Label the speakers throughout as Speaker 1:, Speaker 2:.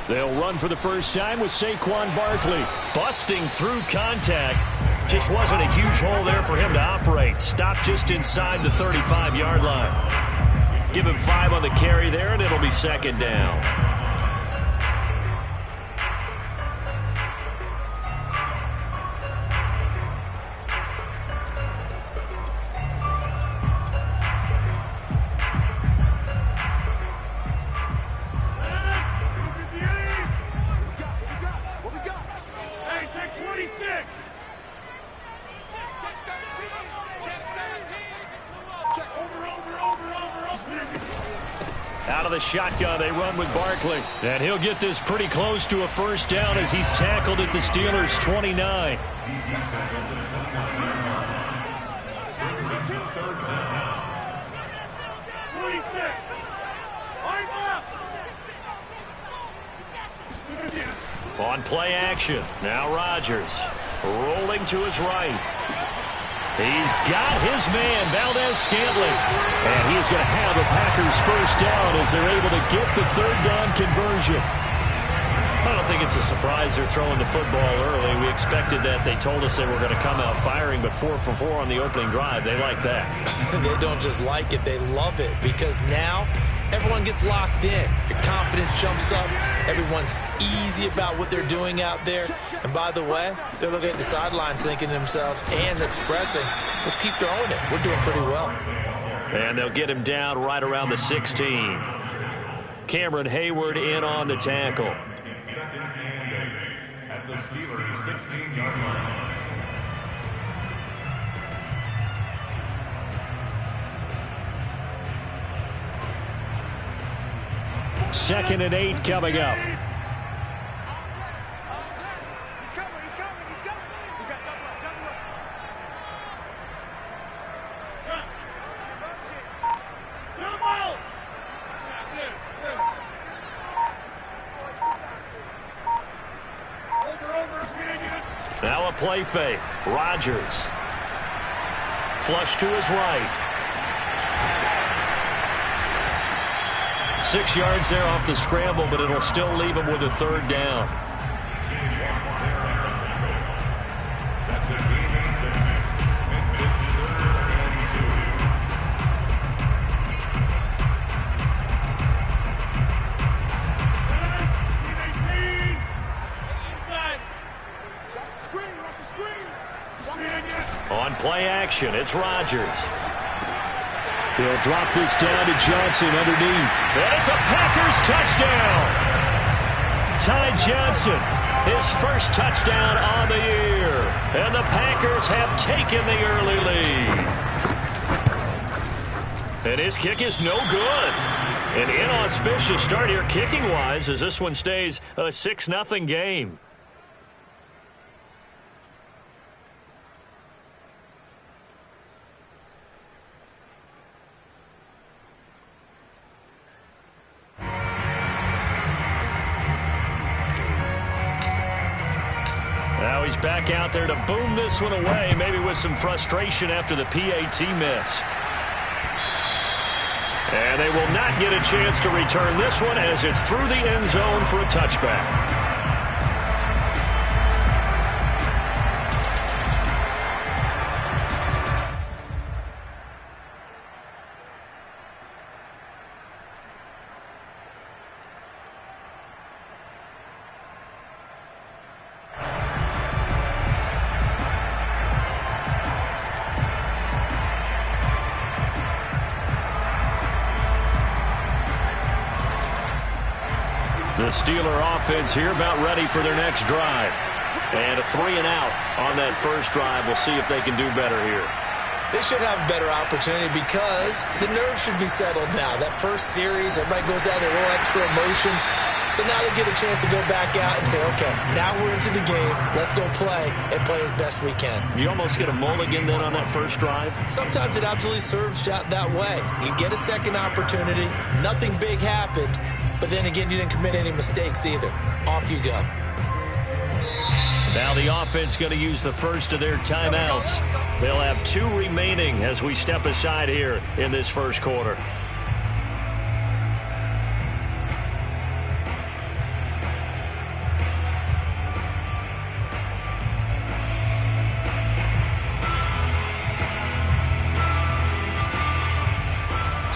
Speaker 1: They'll run for the first time with Saquon Barkley. Busting through contact. Just wasn't a huge hole there for him to operate. Stopped just inside the 35-yard line. Give him 5 on the carry there, and it'll be second down. Out of the shotgun, they run with Barkley. And he'll get this pretty close to a first down as he's tackled at the Steelers' 29. On play action, now Rodgers rolling to his right. He's got his man, Valdez-Scantling. And he's going to have the Packers first down as they're able to get the third down conversion. I don't think it's a surprise they're throwing the football early. We expected that. They told us they were going to come out firing, but 4 for 4 on the opening drive. They like that.
Speaker 2: They don't just like it, they love it, because now everyone gets locked in. Your confidence jumps up. Everyone's easy about what they're doing out there. And by the way, they're looking at the sideline thinking to themselves and expressing, let's keep throwing it. We're doing pretty well.
Speaker 1: And they'll get him down right around the 16. Cameron Hayward in on the tackle.
Speaker 3: Second and 8 at the Steelers' 16-yard line.
Speaker 1: Second and 8 coming up. Now a play fake. Rodgers. Flush to his right. 6 yards there off the scramble, but it'll still leave him with a third down.
Speaker 3: That's a gain of 6. Makes it
Speaker 1: 3rd and 2. On play action, it's Rodgers. He'll drop this down to Johnson underneath. And it's a Packers touchdown. Ty Johnson, his first touchdown on the year. And the Packers have taken the early lead. And his kick is no good. An inauspicious start here kicking-wise as this one stays a 6-0 game. He's back out there to boom this one away, maybe with some frustration after the PAT miss. And they will not get a chance to return this one as it's through the end zone for a touchback. The Steeler offense here about ready for their next drive. And a 3-and-out on that first drive. We'll see if they can do better here.
Speaker 2: They should have a better opportunity because the nerves should be settled now. That first series, everybody goes out there, a little extra emotion. So now they get a chance to go back out and say, okay, now we're into the game. Let's go play and play as best we can.
Speaker 1: You almost get a mulligan then on that first drive?
Speaker 2: Sometimes it absolutely serves that way. You get a second opportunity. Nothing big happened. But then again, you didn't commit any mistakes either. Off you go.
Speaker 1: Now the offense going to use the first of their timeouts. They'll have 2 remaining as we step aside here in this first quarter.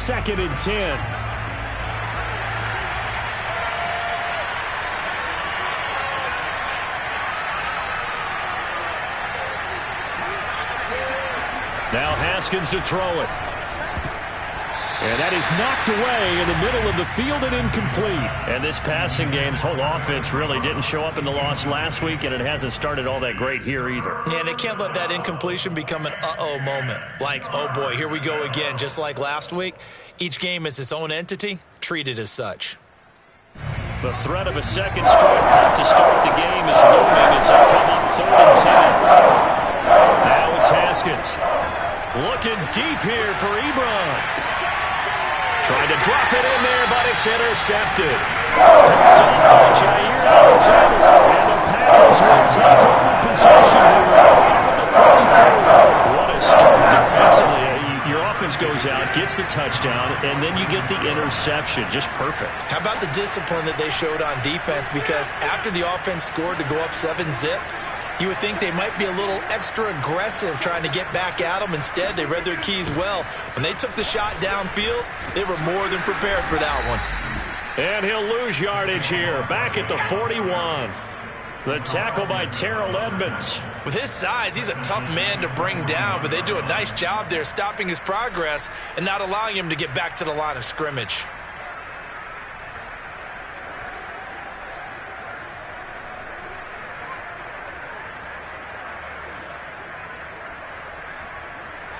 Speaker 1: 2nd and 10. Now Haskins to throw it. And that is knocked away in the middle of the field and incomplete. And this passing game's whole offense really didn't show up in the loss last week, and it hasn't started all that great here either.
Speaker 2: Yeah, and they can't let that incompletion become an uh-oh moment. Like, oh boy, here we go again, just like last week. Each game is its own entity, treated as such.
Speaker 1: The threat of a second straight punt to start the game is looming as they come up 3rd and 10. Now it's Haskins. Looking deep here for Ebron. Trying to drop it in there, but it's intercepted. Picked up by Jair Alexander. And the Packers will take over possession here at the 34. What a start defensively. Your offense goes out, gets the touchdown, and then you get the interception. Just perfect. How
Speaker 2: about the discipline that they showed on defense? Because after the offense scored to go up 7-zip, you would think they might be a little extra aggressive trying to get back at them. Instead, they read their keys well. When they took the shot downfield, they were more than prepared for that one. And he'll lose yardage here, back at the 41. The tackle by Terrell Edmonds. With his size, he's a tough man to bring down, but they do a nice job there stopping his progress and not allowing him to get back to the line of scrimmage.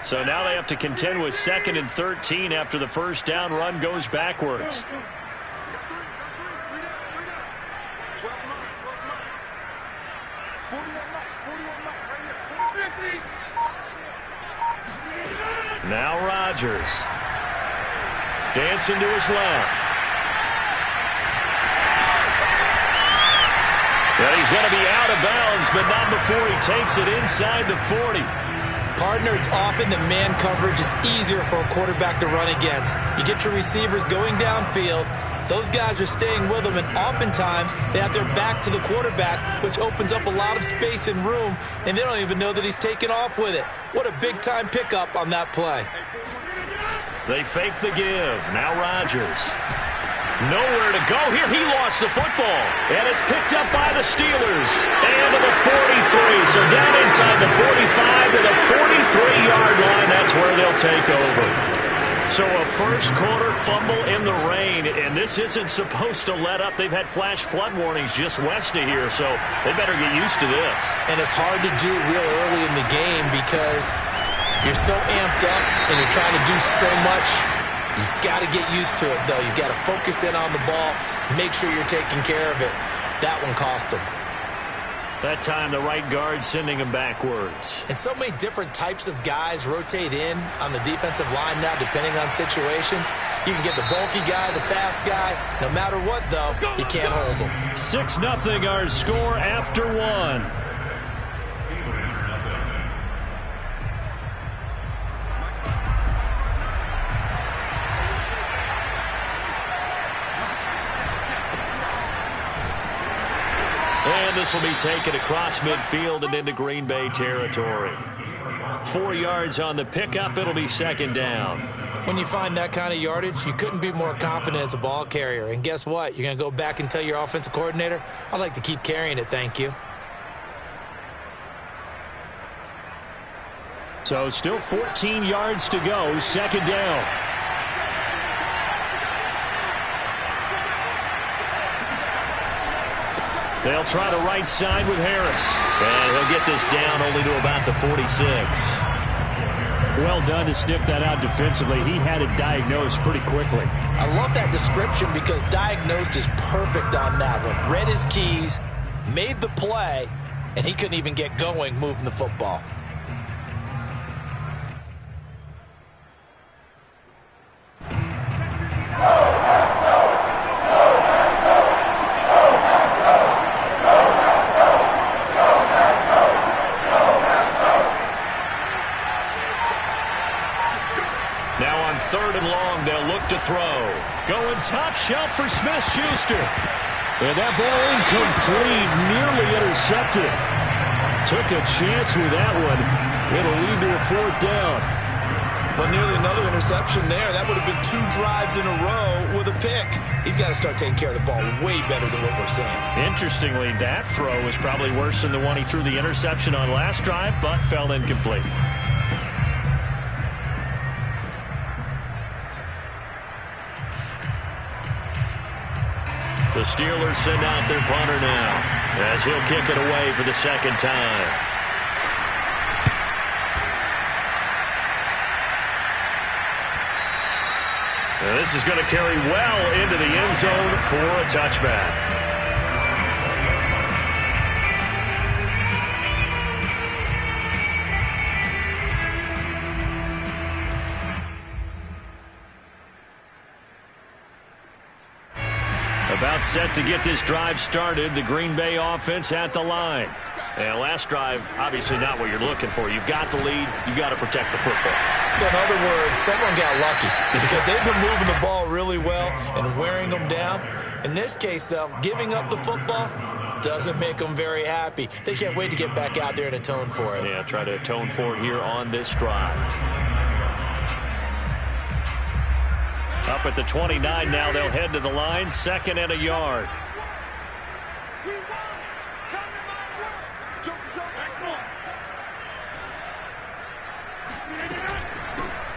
Speaker 2: So now they have to contend with 2nd and 13 after the first down run goes backwards. Now Rodgers. Dancing to his left. Well, he's going to be out of bounds, but not before he takes it inside the 40. Partner, it's often that man coverage is easier for a quarterback to run against. You get your receivers going downfield. Those guys are staying with them, and oftentimes they have their back to the quarterback, which opens up a lot of space and room, and they don't even know that he's taken off with it. What a big-time pickup on that play. They fake the give. Now Rodgers. Nowhere to go here. He lost the football. And it's picked up by the Steelers. And to the 43. So down inside the 45 to the 43-yard line. That's where they'll take over. So a first-quarter fumble in the rain. And this isn't supposed to let up. They've had flash flood warnings just west of here. So they better get used to this. And it's hard to do real early in the game because you're so amped up and you're trying to do so much. He's got to get used to it, though. You've got to focus in on the ball, make sure you're taking care of it. That one cost him. That time, the right guard sending him backwards. And so many different types of guys rotate in on the defensive line now, depending on situations. You can get the bulky guy, the fast guy. No matter what, though, you can't hold them. 6-0 our score after one. And this will be taken across midfield and into Green Bay territory. 4 yards on the pickup. It'll be 2nd down. When you find that kind of yardage, you couldn't be more confident as a ball carrier. And guess what? You're going to go back and tell your offensive coordinator, I'd like to keep carrying it, thank you. So still 14 yards to go. 2nd down. They'll try the right side with Harris. And he'll get this down only to about the 46. Well done to sniff that out defensively. He had it diagnosed pretty quickly. I love that description because diagnosed is perfect on that one. Read his keys, made the play, and he couldn't even get going moving the football. Going top shelf for Smith-Schuster. And that ball incomplete, nearly intercepted. Took a chance with that one. It'll lead to a 4th down. Well, nearly another interception there. That would have been 2 drives in a row with a pick. He's got to start taking care of the ball way better than what we're seeing.
Speaker 1: Interestingly, that throw was probably worse than the one he threw the interception on last drive, but fell incomplete. The Steelers send out their punter now as he'll kick it away for the second time. This is going to carry well into the end zone for a touchback. About set to get this drive started. The Green Bay offense at the line. And last drive, obviously not what you're looking for. You've got the lead. You've got to protect the football.
Speaker 2: So in other words, someone got lucky because they've been moving the ball really well and wearing them down. In this case, though, giving up the football doesn't make them very happy. They can't wait to get back out there and atone for it.
Speaker 1: Yeah, try to atone for it here on this drive. Up at the 29 now, they'll head to the line, 2nd and a yard.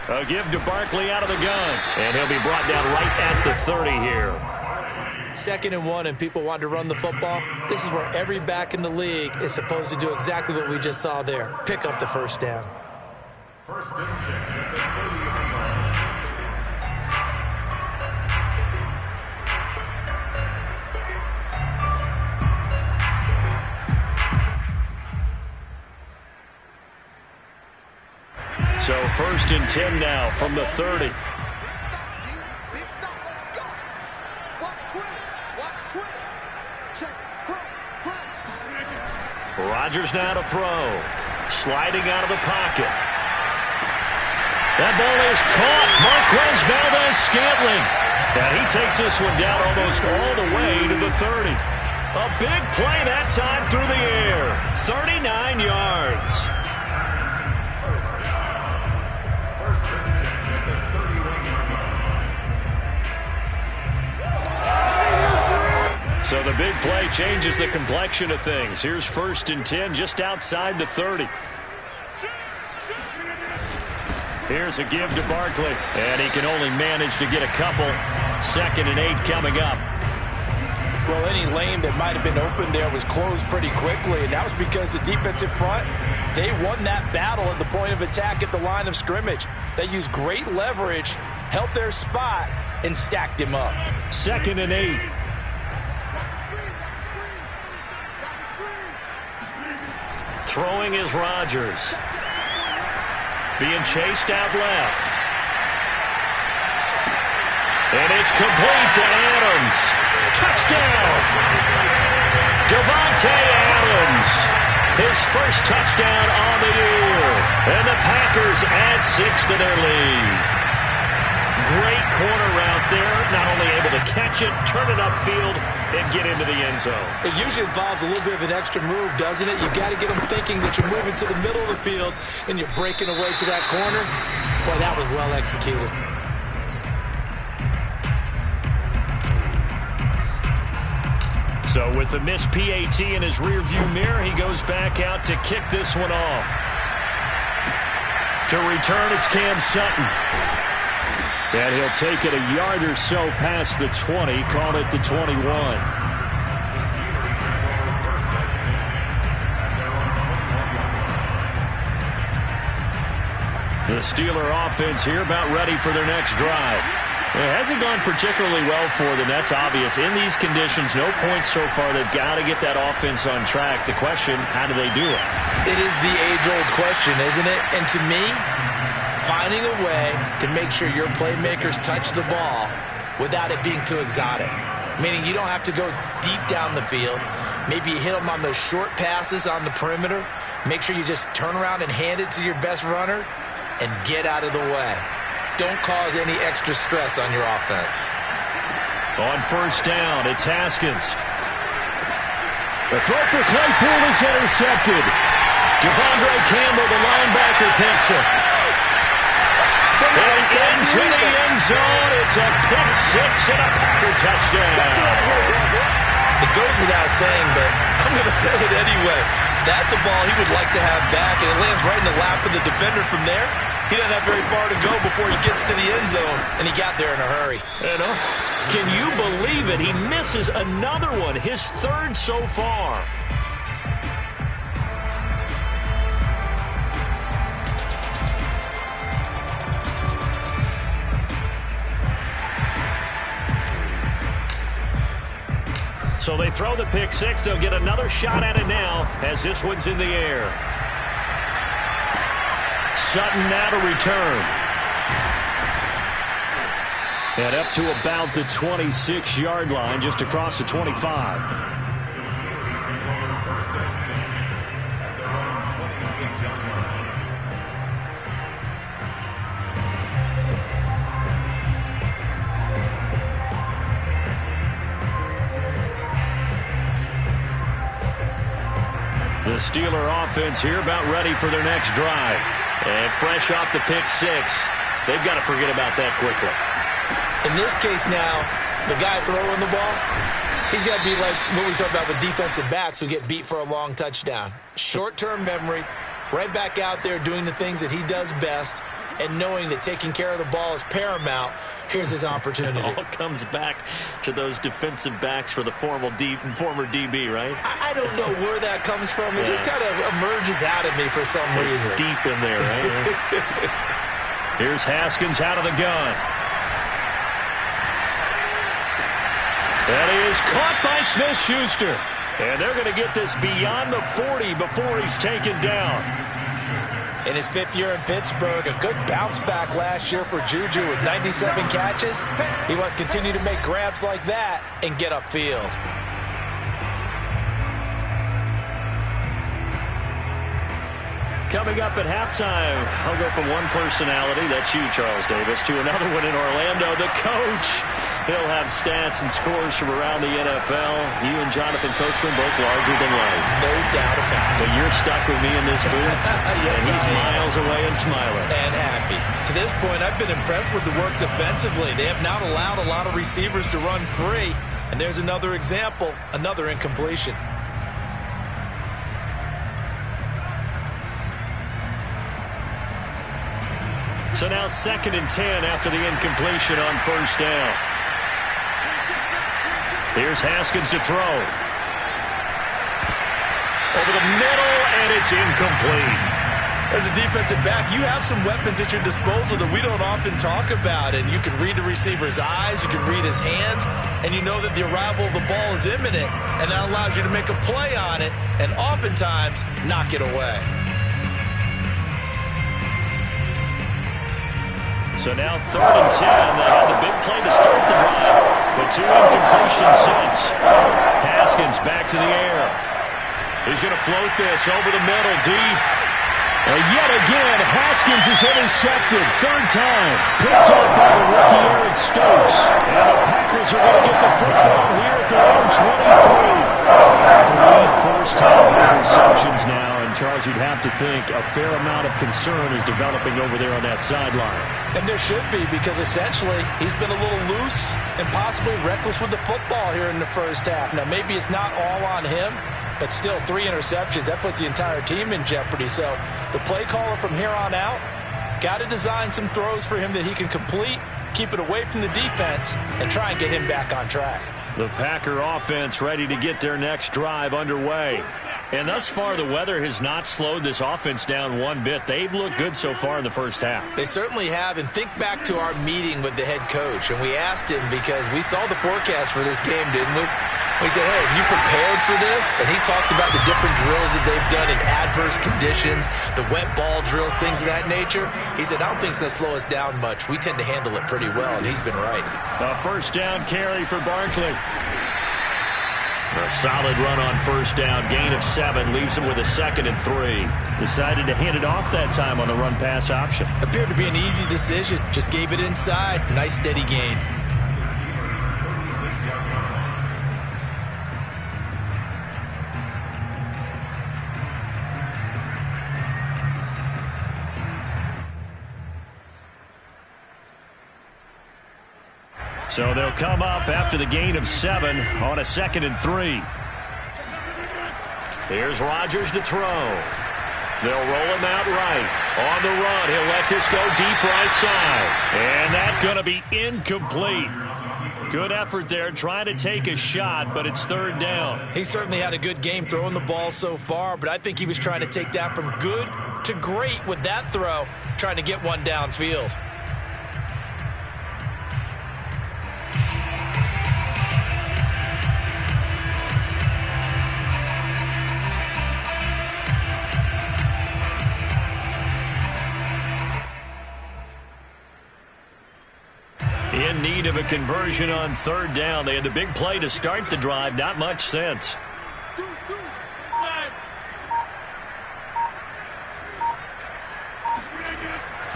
Speaker 1: A give to Barkley out of the gun, and he'll be brought down right at the 30 here.
Speaker 2: 2nd and 1, and people want to run the football. This is where every back in the league is supposed to do exactly what we just saw there. Pick up the first down.
Speaker 3: First and 10 at the 30-yard line.
Speaker 1: So 1st and 10 now from the 30. Rodgers now to throw. Sliding out of the pocket. That ball is caught. Marquez Valdes-Scantling. And he takes this one down almost all the way to the 30. A big play that time through the air. 39 yards. So the big play changes the complexion of things. Here's 1st and 10 just outside the 30. Here's a give to Barkley. And he can only manage to get a couple. 2nd and 8 coming up.
Speaker 2: Well, any lane that might have been open there was closed pretty quickly, and that was because the defensive front, they won that battle at the point of attack at the line of scrimmage. They used great leverage, held their spot, and stacked him up.
Speaker 1: 2nd and 8. Throwing is Rodgers. Being chased out left. And it's complete to Adams. Touchdown! Davante Adams. His first touchdown on the year. And the Packers add 6 to their lead. Great corner route there. Not only able to catch it, turn it upfield, and get into the end zone.
Speaker 2: It usually involves a little bit of an extra move, doesn't it? You've got to get them thinking that you're moving to the middle of the field and you're breaking away to that corner. Boy, that was well executed.
Speaker 1: So with the missed PAT in his rearview mirror, he goes back out to kick this one off. To return, it's Cam Sutton. And he'll take it a yard or so past the 20, call it the 21. The Steeler offense here about ready for their next drive. It hasn't gone particularly well for them. That's obvious. In these conditions, no points so far. They've got to get that offense on track. The question, how do they do it?
Speaker 2: It is the age-old question, isn't it? And to me, finding a way to make sure your playmakers touch the ball without it being too exotic. Meaning you don't have to go deep down the field. Maybe you hit them on those short passes on the perimeter. Make sure you just turn around and hand it to your best runner and get out of the way. Don't cause any extra stress on your offense.
Speaker 1: On 1st down, it's Haskins. The throw for Claypool is intercepted. Devondre Campbell, the linebacker, picks it. into the end zone. It's a pick six and a Packer touchdown.
Speaker 2: It goes without saying, but I'm going to say it anyway. That's a ball he would like to have back, and it lands right in the lap of the defender from there. He doesn't have very far to go before he gets to the end zone, and he got there in a hurry.
Speaker 1: Can you believe it? He misses another one, his third so far. So they throw the pick six. They'll get another shot at it now as this one's in the air. Sutton now to return. And up to about the 26-yard line, just across the 25. The Steeler offense here about ready for their next drive. And fresh off the pick six, they've got to forget about that quickly.
Speaker 2: In this case now, the guy throwing the ball, he's got to be like what we talk about with defensive backs who get beat for a long touchdown. Short-term memory, right back out there doing the things that he does best, and knowing that taking care of the ball is paramount. Here's his opportunity.
Speaker 1: It all comes back to those defensive backs for the former DB, right?
Speaker 2: I don't know where that comes from. It just kind of emerges out of me for some reason.
Speaker 1: It's deep in there, right? Here's Haskins out of the gun. That is caught by Smith-Schuster. And they're going to get this beyond the 40 before he's taken down.
Speaker 2: In his fifth year in Pittsburgh, a good bounce back last year for Juju with 97 catches. He wants to continue to make grabs like that and get upfield.
Speaker 1: Coming up at halftime, I'll go from one personality, that's you, Charles Davis, to another one in Orlando, the coach. He'll have stats and scores from around the NFL. You and Jonathan Coachman both larger than life.
Speaker 2: No doubt about it.
Speaker 1: But you're stuck with me in this booth,
Speaker 2: yes,
Speaker 1: and he's miles away and smiling.
Speaker 2: And happy. To this point, I've been impressed with the work defensively. They have not allowed a lot of receivers to run free. And there's another example, another incompletion.
Speaker 1: So now 2nd and 10 after the incompletion on first down. Here's Haskins to throw. Over the middle, and it's incomplete.
Speaker 2: As a defensive back, you have some weapons at your disposal that we don't often talk about. And you can read the receiver's eyes, you can read his hands, and you know that the arrival of the ball is imminent. And that allows you to make a play on it and oftentimes knock it away.
Speaker 1: So now 3rd and 10. They had the big play to start the drive, but 2 incompletions since. Haskins back to the air. He's going to float this over the middle, deep. Yet again, Haskins is intercepted. 3rd time. Picked up by the rookie Eric Stokes. And the Packers are going to get the football here at their own 23. 3 first-half interceptions now. And, Charles, you'd have to think a fair amount of concern is developing over there on that sideline.
Speaker 2: And there should be, because essentially he's been a little loose and possibly reckless with the football here in the first half. Now, maybe it's not all on him, but still 3 interceptions. That puts the entire team in jeopardy. So the play caller from here on out got to design some throws for him that he can complete, keep it away from the defense, and try and get him back on track.
Speaker 1: The Packer offense ready to get their next drive underway. And thus far, the weather has not slowed this offense down one bit. They've looked good so far in the first half.
Speaker 2: They certainly have. And think back to our meeting with the head coach. And we asked him, because we saw the forecast for this game, didn't we? We said, hey, have you prepared for this? And he talked about the different drills that they've done in adverse conditions, the wet ball drills, things of that nature. He said, I don't think it's going to slow us down much. We tend to handle it pretty well, and he's been right.
Speaker 1: A first down carry for Barkley. A solid run on first down. Gain of 7 leaves him with a 2nd and 3. Decided to hand it off that time on the run-pass option.
Speaker 2: Appeared to be an easy decision. Just gave it inside. Nice, steady gain.
Speaker 1: So they'll come up after the gain of 7 on a 2nd and 3. Here's Rodgers to throw. They'll roll him out right. On the run, he'll let this go deep right side. And that's going to be incomplete. Good effort there trying to take a shot, but it's 3rd down.
Speaker 2: He certainly had a good game throwing the ball so far, but I think he was trying to take that from good to great with that throw, trying to get one downfield.
Speaker 1: In need of a conversion on 3rd down. They had the big play to start the drive. Not much sense.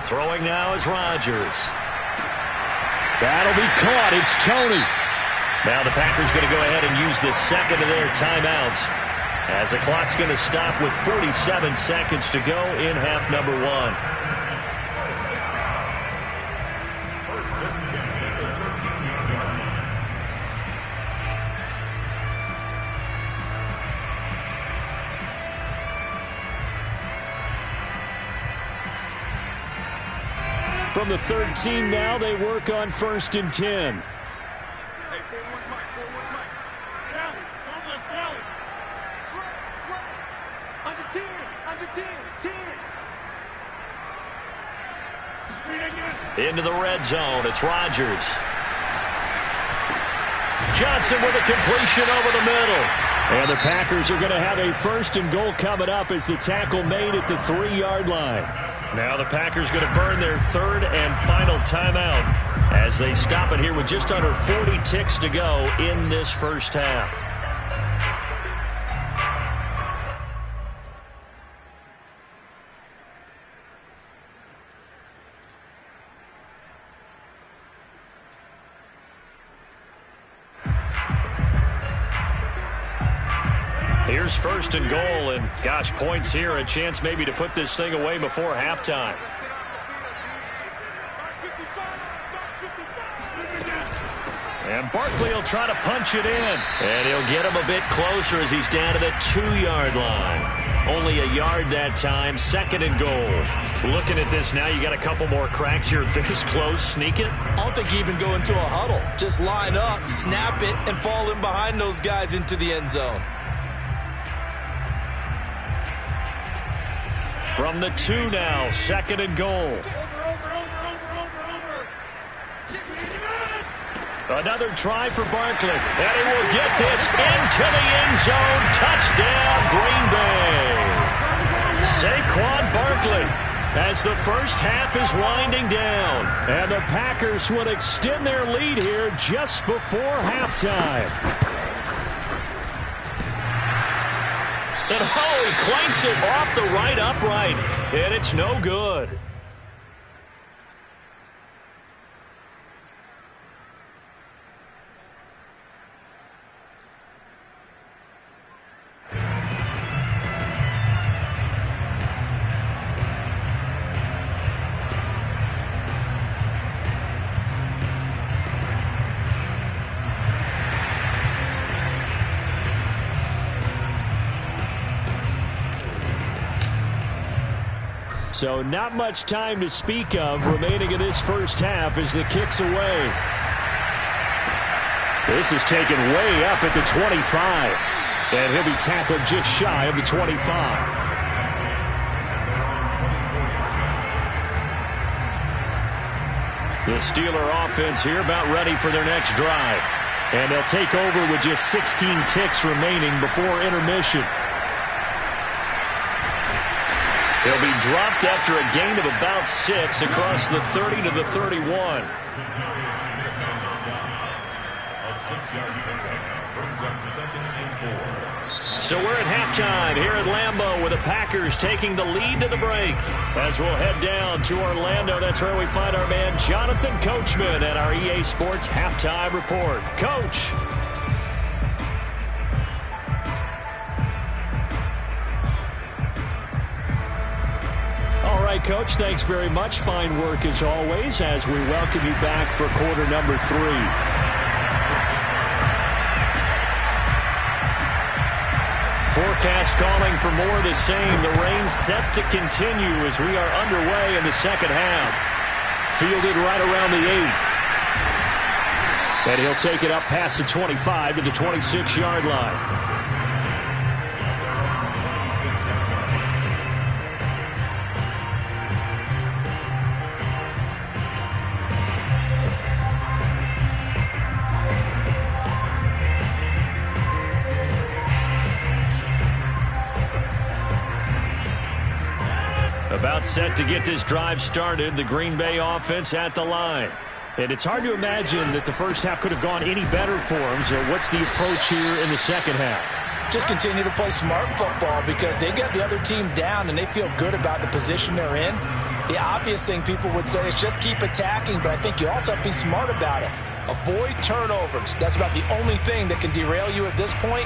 Speaker 1: Throwing now is Rodgers. That'll be caught. It's Toney. Now the Packers going to go ahead and use the 2nd of their timeouts, as the clock's going to stop with 47 seconds to go in half number 1. From the 13 now, they work on 1st and 10. Into the red zone, it's Rodgers. Johnson with a completion over the middle. And the Packers are going to have a 1st and goal coming up as the tackle made at the 3-yard line. Now the Packers going to burn their 3rd and final timeout as they stop it here with just under 40 ticks to go in this first half. Here's 1st and goal, and gosh, points here, a chance maybe to put this thing away before halftime. And Barkley will try to punch it in, and he'll get him a bit closer as he's down to the 2-yard line. Only a yard that time, 2nd and goal. Looking at this now, you got a couple more cracks here. This close, sneak it.
Speaker 2: I don't think you even go into a huddle. Just line up, snap it, and fall in behind those guys into the end zone.
Speaker 1: From the 2 now, 2nd and goal. Another try for Barkley, and he will get this into the end zone. Touchdown, Green Bay. Saquon Barkley, as the first half is winding down. And the Packers would extend their lead here just before halftime. And he clanks it off the right upright, and it's no good. So not much time to speak of remaining in this first half as the kick's away. This is taken way up at the 25. And he'll be tackled just shy of the 25. The Steeler offense here about ready for their next drive. And they'll take over with just 16 ticks remaining before intermission. He'll be dropped after a gain of about 6 across the 30 to the 31.
Speaker 3: A 6-yard pickup brings up 2nd and 4.
Speaker 1: So we're at halftime here at Lambeau with the Packers taking the lead to the break. As we'll head down to Orlando, that's where we find our man Jonathan Coachman at our EA Sports Halftime Report. Coach. right, Coach. Thanks very much. Fine work as always as we welcome you back for quarter number 3. Forecast calling for more of the same. The rain set to continue as we are underway in the second half. Fielded right around the 8. And he'll take it up past the 25 to the 26-yard line. About set to get this drive started, the Green Bay offense at the line. And it's hard to imagine that the first half could have gone any better for them. So what's the approach here in the second half?
Speaker 2: Just continue to play smart football because they got the other team down and they feel good about the position they're in. The obvious thing people would say is just keep attacking, but I think you also have to be smart about it. Avoid turnovers. That's about the only thing that can derail you at this point.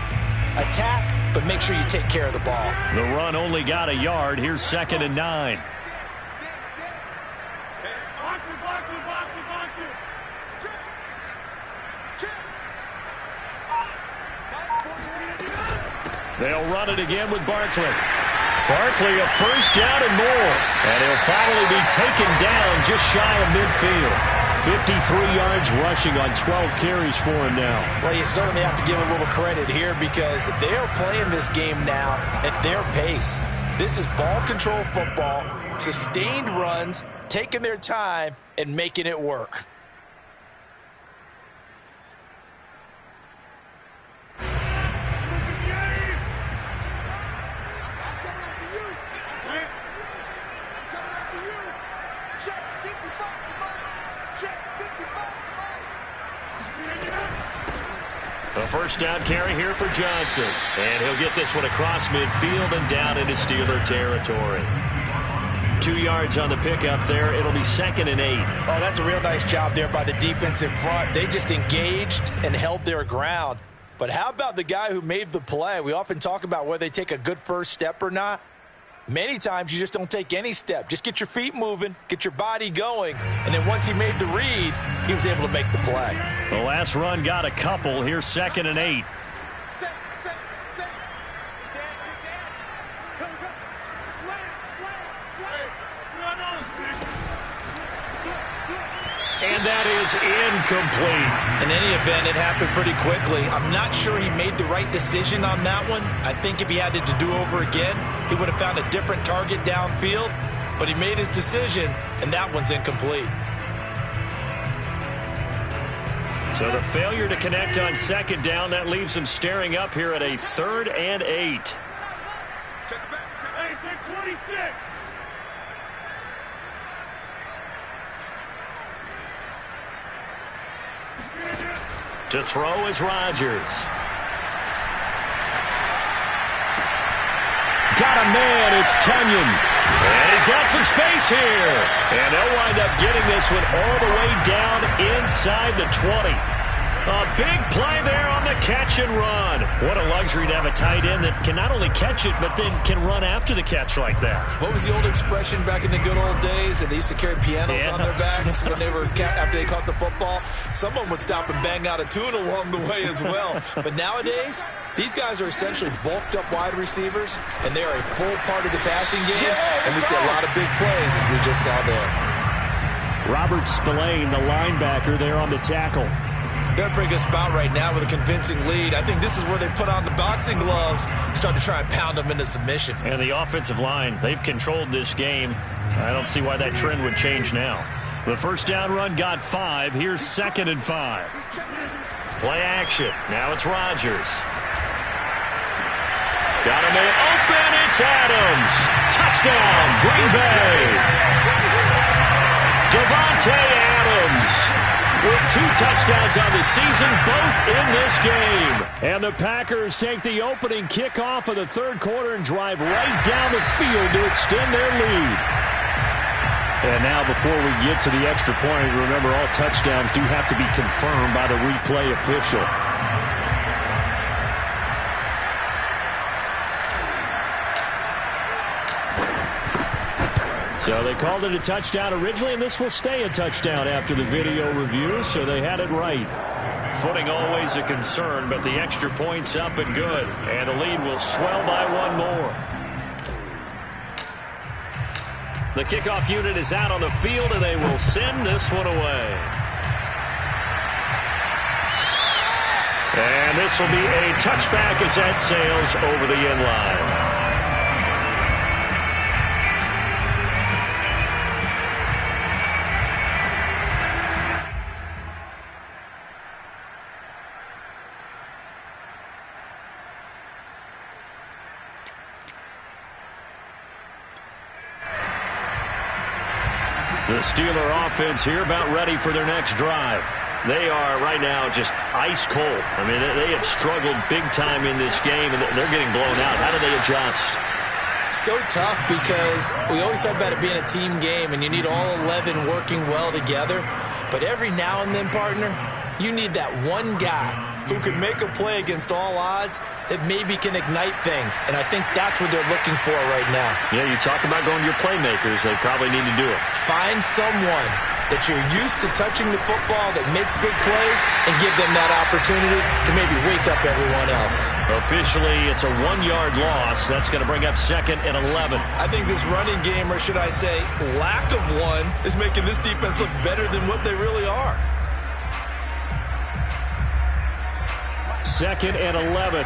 Speaker 2: Attack, but make sure you take care of the ball.
Speaker 1: The run only got a yard. Here's 2nd and 9. They'll run it again with Barkley. Barkley a first down and more. And he'll finally be taken down just shy of midfield. 53 yards rushing on 12 carries for him now.
Speaker 2: Well, you certainly have to give a little credit here because they are playing this game now at their pace. This is ball control football, sustained runs, taking their time, and making it work.
Speaker 1: A first down carry here for Johnson. And he'll get this one across midfield and down into Steeler territory. 2 yards on the pickup there. It'll be 2nd and 8.
Speaker 2: Oh, that's a real nice job there by the defense in front. They just engaged and held their ground. But how about the guy who made the play? We often talk about whether they take a good first step or not. Many times you just don't take any step. Just get your feet moving, get your body going, and then once he made the read, he was able to make the play.
Speaker 1: The last run got a couple. Here's 2nd and 8. And that is incomplete.
Speaker 2: In any event, it happened pretty quickly. I'm not sure he made the right decision on that one. I think if he had to do over again, he would have found a different target downfield. But he made his decision, and that one's incomplete.
Speaker 1: So the failure to connect on 2nd down, that leaves him staring up here at a 3rd and 8.
Speaker 4: Check the back. Hey, take 26.
Speaker 1: To throw is Rodgers. Got a man, it's Tunyon. And he's got some space here. And they'll wind up getting this one all the way down inside the 20. A big play there on the catch and run. What a luxury to have a tight end that can not only catch it, but then can run after the catch like that.
Speaker 2: What was the old expression back in the good old days? And they used to carry pianos on their backs when they were after they caught the football. Someone would stop and bang out a tune along the way as well. But nowadays, these guys are essentially bulked up wide receivers, and they are a full part of the passing game. And we see a lot of big plays as we just saw there.
Speaker 1: Robert Spillane, the linebacker, there on the tackle.
Speaker 2: They're in a pretty good spot right now with a convincing lead. I think this is where they put on the boxing gloves, start to try and pound them into submission.
Speaker 1: And the offensive line, they've controlled this game. I don't see why that trend would change now. The first down run got 5. Here's 2nd and 5. Play action. Now it's Rodgers. Got a man open. It's Adams. Touchdown, Green Bay. Davante Adams with 2 touchdowns on the season, both in this game. And the Packers take the opening kickoff of the 3rd quarter and drive right down the field to extend their lead. And now before we get to the extra point, remember all touchdowns do have to be confirmed by the replay official. So they called it a touchdown originally, and this will stay a touchdown after the video review, so they had it right. Footing always a concern, but the extra point's up and good. And the lead will swell by one more. The kickoff unit is out on the field, and they will send this one away. And this will be a touchback as that sails over the end line. The Steeler offense here about ready for their next drive. They are right now just ice cold. I mean, they have struggled big time in this game, and they're getting blown out. How do they adjust?
Speaker 2: So tough because we always talk about it being a team game, and you need all 11 working well together. But every now and then, partner, you need that one guy who can make a play against all odds that maybe can ignite things. And I think that's what they're looking for right now.
Speaker 1: Yeah, you talk about going to your playmakers. They probably need to do it.
Speaker 2: Find someone that you're used to touching the football that makes big plays and give them that opportunity to maybe wake up everyone else.
Speaker 1: Officially, it's a 1-yard loss. That's going to bring up 2nd and 11.
Speaker 2: I think this running game, or should I say lack of one, is making this defense look better than what they really are.
Speaker 1: 2nd and 11.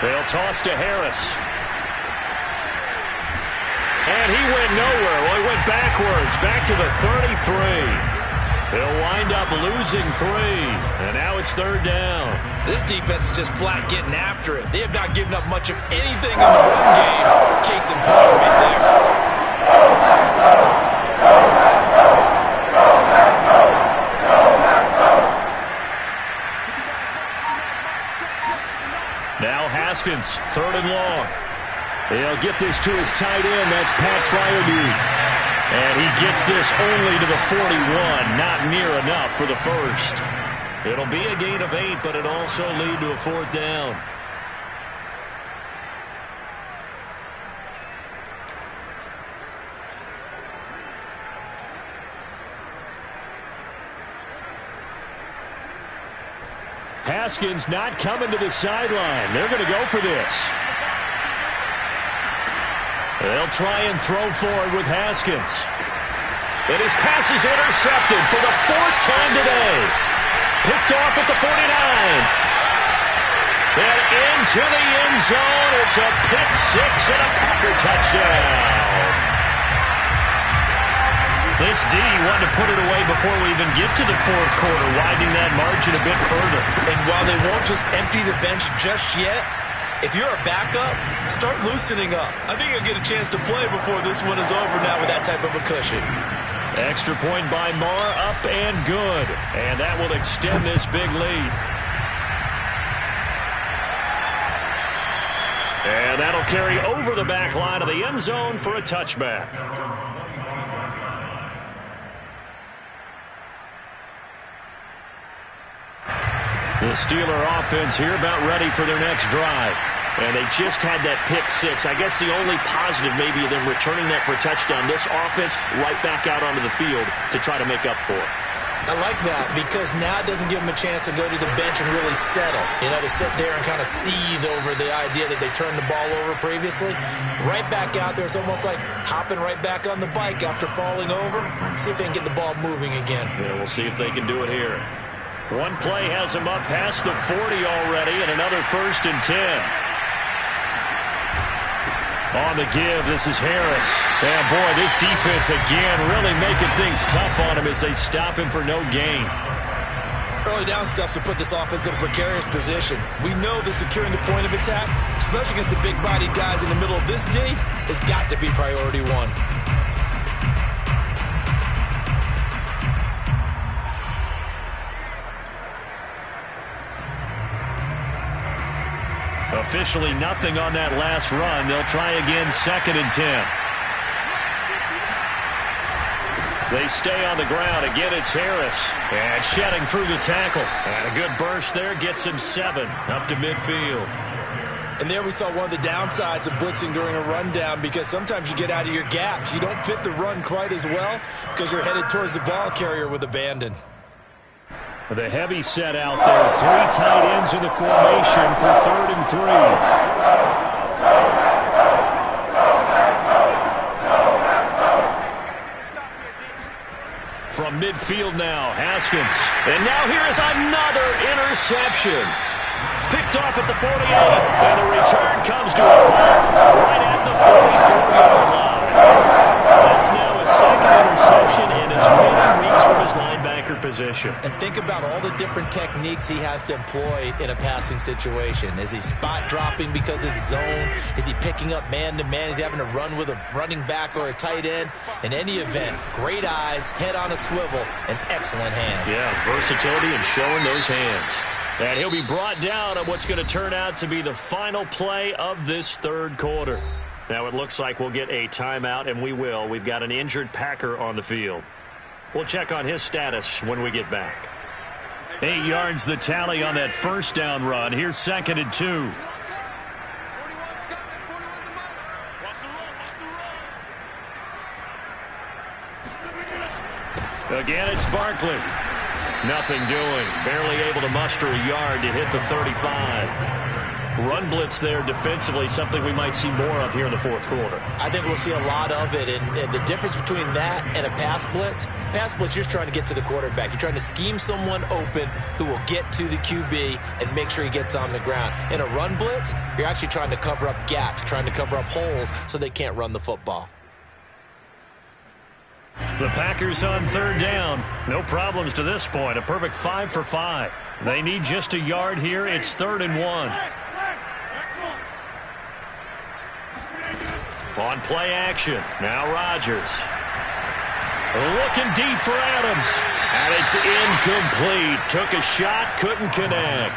Speaker 1: They'll toss to Harris. And he went nowhere. Well, he went backwards, back to the 33. They'll wind up losing 3. And now it's 3rd down.
Speaker 2: This defense is just flat getting after it. They have not given up much of anything in the run game. Case in point right there.
Speaker 1: Now Haskins, 3rd and long. He'll get this to his tight end. That's Pat Freiermuth. And he gets this only to the 41. Not near enough for the first. It'll be a gain of 8, but it also lead to a 4th down. Haskins not coming to the sideline. They're going to go for this. They'll try and throw forward with Haskins. And his pass is intercepted for the 4th time today. Picked off at the 49. And into the end zone. It's a pick 6 and a Packer touchdown. This D wanted to put it away before we even get to the 4th quarter, widening that margin a bit further.
Speaker 2: And while they won't just empty the bench just yet, if you're a backup, start loosening up. I think you'll get a chance to play before this one is over now with that type of a cushion.
Speaker 1: Extra point by Marr, up and good. And that will extend this big lead. And that'll carry over the back line of the end zone for a touchback. The Steeler offense here about ready for their next drive. And they just had that pick 6. I guess the only positive maybe of them returning that for a touchdown. This offense right back out onto the field to try to make up for it.
Speaker 2: I like that because now it doesn't give them a chance to go to the bench and really settle. You know, to sit there and kind of seethe over the idea that they turned the ball over previously. Right back out there. It's almost like hopping right back on the bike after falling over. See if they can get the ball moving again.
Speaker 1: Yeah, we'll see if they can do it here. One play has them up past the 40 already, and another 1st and 10. On the give, this is Harris. And boy, this defense again really making things tough on him as they stop him for no gain.
Speaker 2: Early down stuff to put this offense in a precarious position. We know that securing the point of attack, especially against the big-bodied guys in the middle of this D, has got to be priority 1.
Speaker 1: Officially nothing on that last run. They'll try again, 2nd and 10. They stay on the ground. Again, it's Harris. And shedding through the tackle. And a good burst there gets him 7 up to midfield.
Speaker 2: And there we saw one of the downsides of blitzing during a rundown, because sometimes you get out of your gaps. You don't fit the run quite as well because you're headed towards the ball carrier with abandon.
Speaker 1: The heavy set out there. 3 tight ends in the formation for 3rd and 3. From midfield now, Haskins. And now here is another interception. Picked off at the 48, and the return comes to a halt right at the 44-yard line. That's now a 2nd interception and as many weeks from his linebacker position.
Speaker 2: And think about all the different techniques he has to employ in a passing situation. Is he spot dropping because it's zone? Is he picking up man-to-man? Is he having to run with a running back or a tight end? In any event, great eyes, head on a swivel, and excellent hands.
Speaker 1: Yeah, versatility and showing those hands. And he'll be brought down on what's going to turn out to be the final play of this 3rd quarter. Now it looks like we'll get a timeout, and we will. We've got an injured Packer on the field. We'll check on his status when we get back. 8 yards the tally on that 1st down run. Here's 2nd and 2. Again, it's Barkley. Nothing doing. Barely able to muster a yard to hit the 35. Run blitz there defensively, something we might see more of here in the 4th quarter.
Speaker 2: I think we'll see a lot of it, and the difference between that and a pass blitz, you're just trying to get to the quarterback. You're trying to scheme someone open who will get to the QB and make sure he gets on the ground. In a run blitz, you're actually trying to cover up gaps, trying to cover up holes so they can't run the football.
Speaker 1: The Packers on 3rd down. No problems to this point. A perfect 5 for 5. They need just a yard here. It's 3rd and 1. On play action. Now Rodgers. Looking deep for Adams. And it's incomplete. Took a shot, couldn't connect.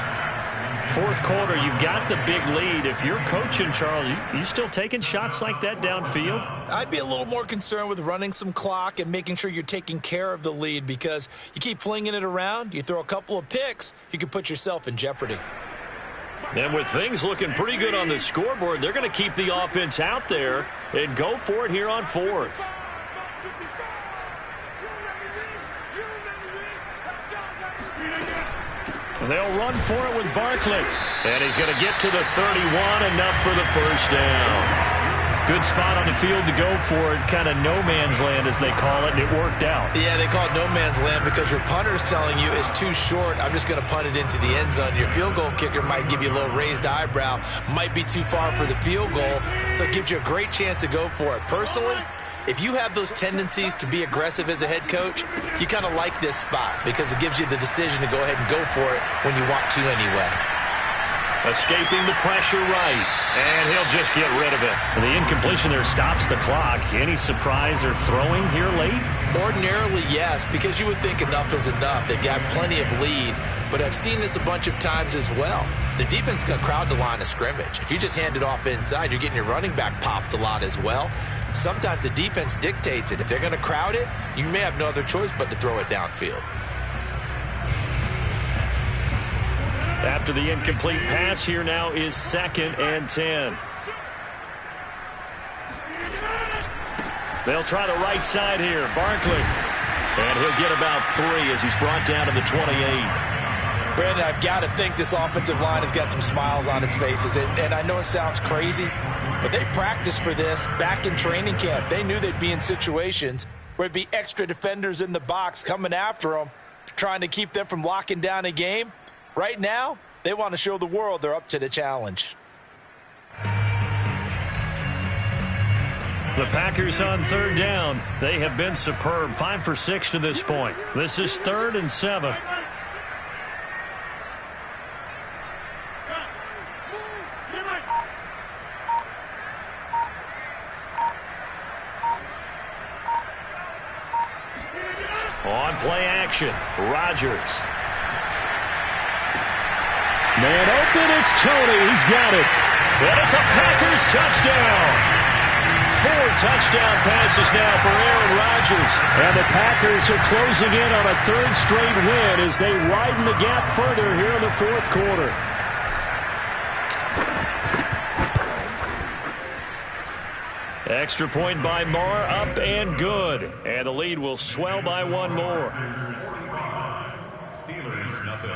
Speaker 1: 4th quarter, you've got the big lead. If you're coaching, Charles, you still taking shots like that downfield?
Speaker 2: I'd be a little more concerned with running some clock and making sure you're taking care of the lead, because you keep flinging it around, you throw a couple of picks, you can put yourself in jeopardy.
Speaker 1: And with things looking pretty good on the scoreboard, they're going to keep the offense out there and go for it here on 4th. They'll run for it with Barkley. And he's going to get to the 31, enough for the 1st down. Good spot on the field to go for it. Kind of no man's land, as they call it, and it worked out.
Speaker 2: Yeah, they call it no man's land because your punter's telling you it's too short. I'm just going to punt it into the end zone. Your field goal kicker might give you a little raised eyebrow. Might be too far for the field goal, so it gives you a great chance to go for it. Personally, if you have those tendencies to be aggressive as a head coach, you kind of like this spot because it gives you the decision to go ahead and go for it when you want to anyway.
Speaker 1: Escaping the pressure right, and he'll just get rid of it. The incompletion there stops the clock. Any surprise they're throwing here late?
Speaker 2: Ordinarily, yes, because you would think enough is enough. They've got plenty of lead, but I've seen this a bunch of times as well. The defense is going to crowd the line of scrimmage. If you just hand it off inside, you're getting your running back popped a lot as well. Sometimes the defense dictates it. If they're going to crowd it, you may have no other choice but to throw it downfield.
Speaker 1: After the incomplete pass, here now is 2nd and 10. They'll try the right side here. Barkley. And he'll get about 3 as he's brought down to the 28.
Speaker 2: Brandon, I've got to think this offensive line has got some smiles on its faces. And I know it sounds crazy, but they practiced for this back in training camp. They knew they'd be in situations where there'd be extra defenders in the box coming after them, trying to keep them from locking down a game. Right now, they want to show the world they're up to the challenge.
Speaker 1: The Packers on 3rd down. They have been superb. 5 for 6 to this point. This is 3rd and 7. On play action, Rodgers. Man open, it's Tony. He's got it. And it's a Packers touchdown. 4 touchdown passes now for Aaron Rodgers. And the Packers are closing in on a 3rd straight win as they widen the gap further here in the 4th quarter. Extra point by Marr, up and good. And the lead will swell by one more.
Speaker 3: Steelers nothing.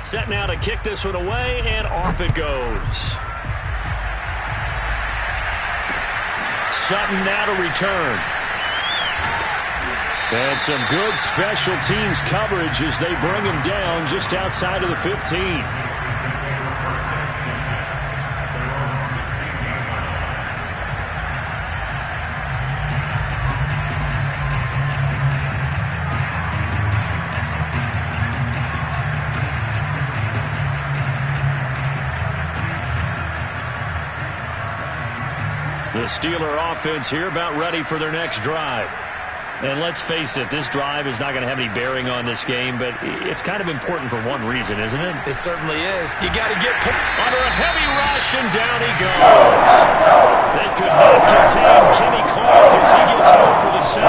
Speaker 1: Set now to kick this one away, and off it goes. Sutton now to return. And some good special teams coverage as they bring him down just outside of the 15. The Steeler offense here about ready for their next drive. And let's face it, this drive is not going to have any bearing on this game, but it's kind of important for one reason, isn't it?
Speaker 2: It certainly is. You got to get
Speaker 1: under a heavy rush, and down he goes. They could not contain Kenny Clark as he gets hit for the sack.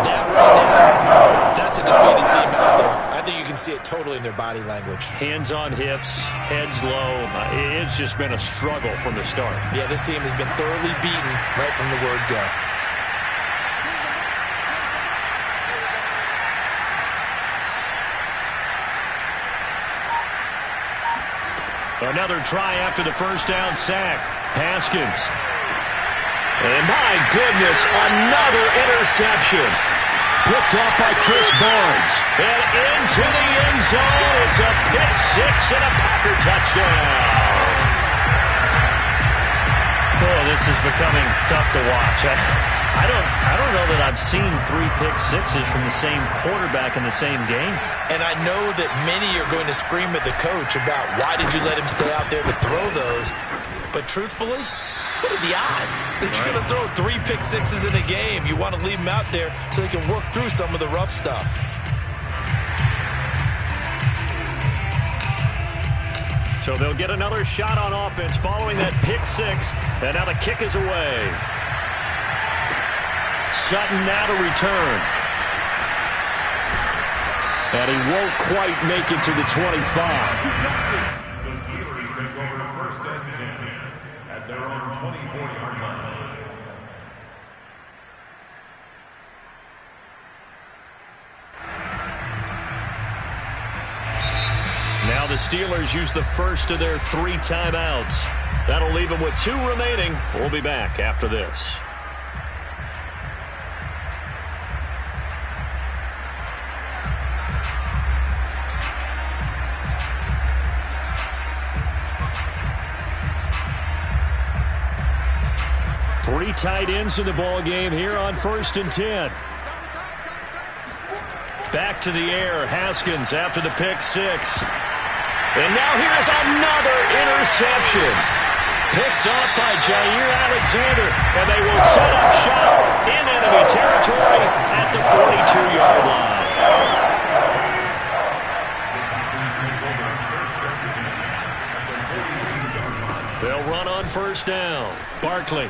Speaker 2: That right now, that's a defeated team out there. I think you can see it totally in their body language.
Speaker 1: Hands on hips, heads low. It's just been a struggle from the start.
Speaker 2: Yeah, this team has been thoroughly beaten right from the word go.
Speaker 1: Another try after the first down sack. Haskins. And my goodness, another interception. Picked off by Chris Barnes. And into the end zone. It's a pick six and a Packer touchdown. Oh, this is becoming tough to watch. I don't know that I've seen 3 pick sixes from the same quarterback in the same game.
Speaker 2: And I know that many are going to scream at the coach about why did you let him stay out there to throw those. But truthfully, what are the odds that you're going to throw 3 pick sixes in a game? You want to leave them out there so they can work through some of the rough stuff.
Speaker 1: So they'll get another shot on offense following that pick six. And now the kick is away. Sutton now to return. And he won't quite make it to the 25.
Speaker 3: The Steelers take over first and 10 at their own 24-yard line.
Speaker 1: Now the Steelers use the first of their 3 timeouts. That'll leave them with 2 remaining. We'll be back after this. Three tight ends in the ball game here on first and 10. Back to the air, Haskins after the pick six. And now here's another interception. Picked off by Jair Alexander. And they will set up shop in enemy territory at the 42-yard line. They'll run on first down. Barkley.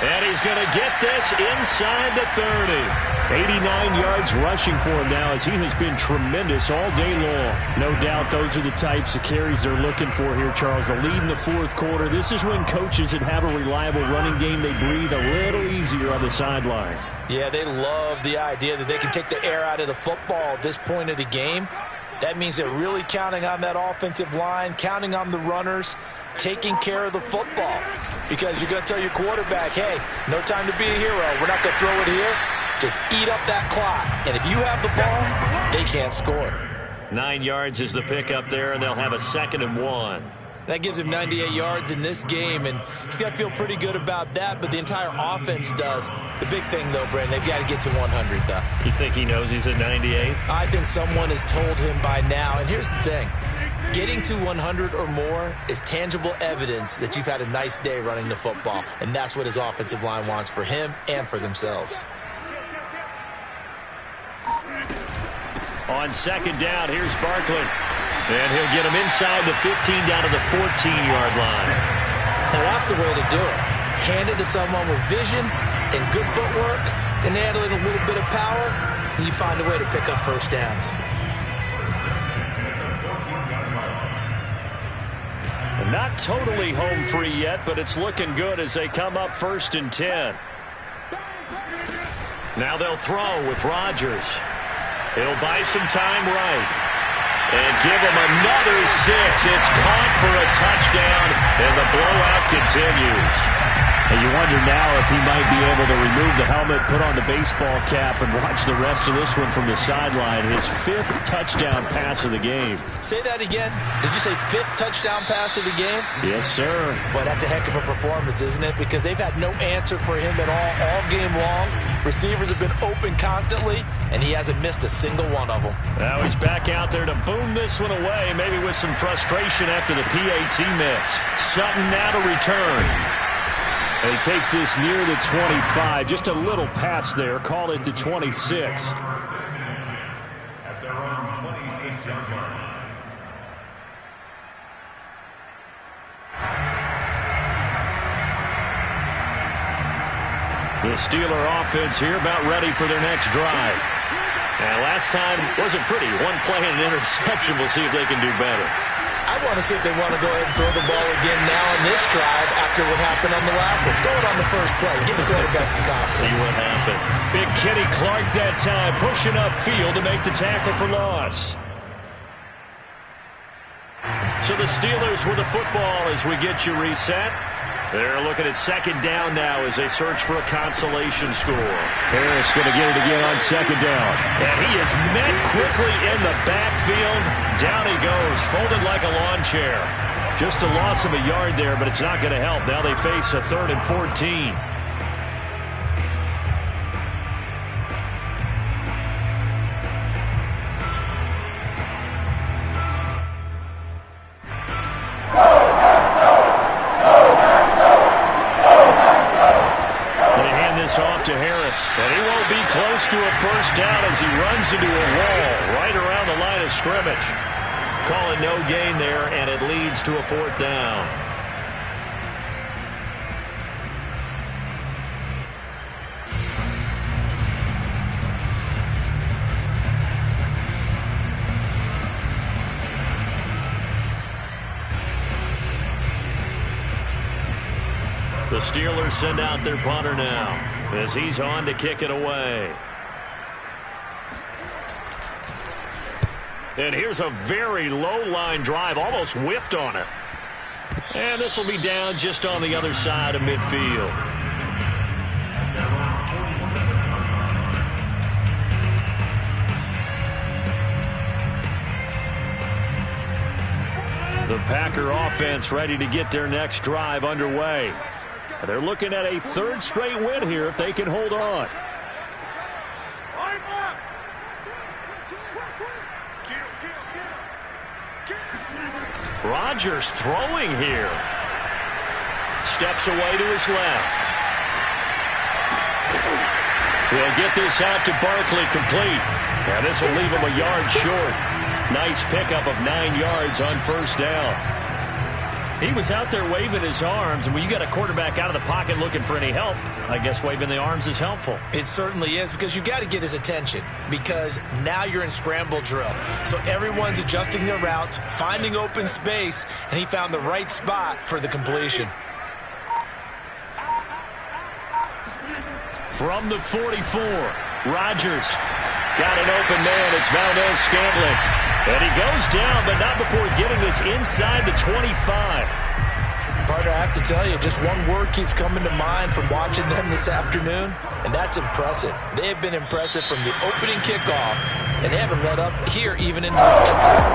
Speaker 1: And he's going to get this inside the 30. 89 yards rushing for him now as he has been tremendous all day long. No doubt those are the types of carries they're looking for here, Charles. The lead in the fourth quarter. This is when coaches that have a reliable running game, they breathe a little easier on the sideline.
Speaker 2: Yeah, they love the idea that they can take the air out of the football at this point of the game. That means they're really counting on that offensive line, counting on the runners, taking care of the football. Because you're going to tell your quarterback, hey, no time to be a hero. We're not going to throw it here. Just eat up that clock. And if you have the ball, they can't score.
Speaker 1: 9 yards is the pickup there, and they'll have a 2nd and 1.
Speaker 2: That gives him 98 yards in this game, and he's got to feel pretty good about that, but the entire offense does. The big thing, though, Brandon, they've got to get to 100, though.
Speaker 1: You think he knows he's at 98?
Speaker 2: I think someone has told him by now, and here's the thing. Getting to 100 or more is tangible evidence that you've had a nice day running the football, and that's what his offensive line wants for him and for themselves.
Speaker 1: On 2nd down, here's Barkley. And he'll get him inside the 15 down to the 14-yard line.
Speaker 2: Now that's the way to do it. Hand it to someone with vision and good footwork and add a little bit of power, and you find a way to pick up first downs.
Speaker 1: Not totally home free yet, but it's looking good as they come up 1st and 10. Now they'll throw with Rodgers. He'll buy some time right. And give him another 6. It's caught for a touchdown, and the blowout continues.
Speaker 5: And you wonder now if he might be able to remove the helmet, put on the baseball cap, and watch the rest of this one from the sideline. His 5th touchdown pass of the game.
Speaker 2: Say that again. Did you say 5th touchdown pass of the game?
Speaker 5: Yes, sir.
Speaker 2: Boy, that's a heck of a performance, isn't it? Because they've had no answer for him at all game long. Receivers have been open constantly, and he hasn't missed a single one of them.
Speaker 1: Now he's back out there to boom this one away, maybe with some frustration after the PAT miss. Sutton now to return.
Speaker 5: And he takes this near the 25. Just a little pass there. Call it the 26.
Speaker 3: At their own 26-yard line.
Speaker 1: The Steeler offense here about ready for their next drive. And last time wasn't pretty. One play and an interception. We'll see if they can do better.
Speaker 2: I want to see if they want to go ahead and throw the ball again now on this drive after what happened on the last one. Throw it on the first play. Give the quarterback some confidence.
Speaker 1: See what happens. Big Kenny Clark that time pushing upfield to make the tackle for loss. So the Steelers with the football as we get you reset. They're looking at 2nd down now as they search for a consolation score.
Speaker 5: Harris going to get it again on 2nd down.
Speaker 1: And he is met quickly in the backfield. Down he goes, folded like a lawn chair. Just a loss of a yard there, but it's not going to help. Now they face a 3rd and 14. Off to Harris, and he won't be close to a 1st down as he runs into a wall right around the line of scrimmage. Call it no gain there, and it leads to a 4th down. The Steelers send out their punter now as he's on to kick it away. And here's a very low line drive, almost whiffed on it. And this will be down just on the other side of midfield. The Packer offense ready to get their next drive underway. They're looking at a 3rd straight win here if they can hold on. Rodgers throwing here. Steps away to his left. He'll get this out to Barkley complete. Now this will leave him a yard short. Nice pickup of 9 yards on 1st down. He was out there waving his arms, and when you got a quarterback out of the pocket looking for any help, I guess waving the arms is helpful.
Speaker 2: It certainly is, because you got to get his attention, because now you're in scramble drill. So everyone's adjusting their routes, finding open space, and he found the right spot for the completion.
Speaker 1: From the 44, Rodgers got an open man. It's Valdez Scantling. And he goes down, but not before getting this inside the 25.
Speaker 2: Partner, I have to tell you, just one word keeps coming to mind from watching them this afternoon, and that's impressive. They have been impressive from the opening kickoff, and they haven't let up here even in the fourth quarter.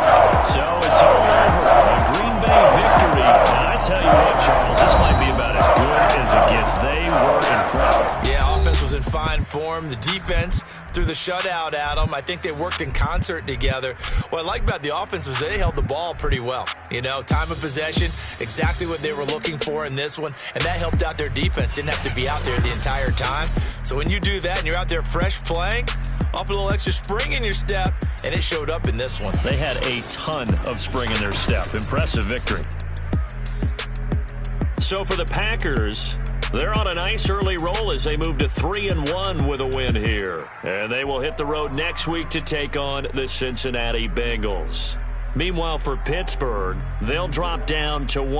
Speaker 1: So it's all over. A Green Bay victory. And I tell you what, Charles, this might be about as good as it gets. They were incredible.
Speaker 2: Yeah, offense was in fine form. The defense threw the shutout at them. I think they worked in concert together. What I like about the offense was they held the ball pretty well. You know, time of possession, exactly what they were looking for in this one, and that helped out their defense. Didn't have to be out there the entire time. So when you do that and you're out there fresh playing, off a little extra spring in your step, and it showed up in this one.
Speaker 1: They had a ton of spring in their step. Impressive victory. So for the Packers, they're on a nice early roll as they move to 3-1 with a win here. And they will hit the road next week to take on the Cincinnati Bengals. Meanwhile, for Pittsburgh, they'll drop down to 1.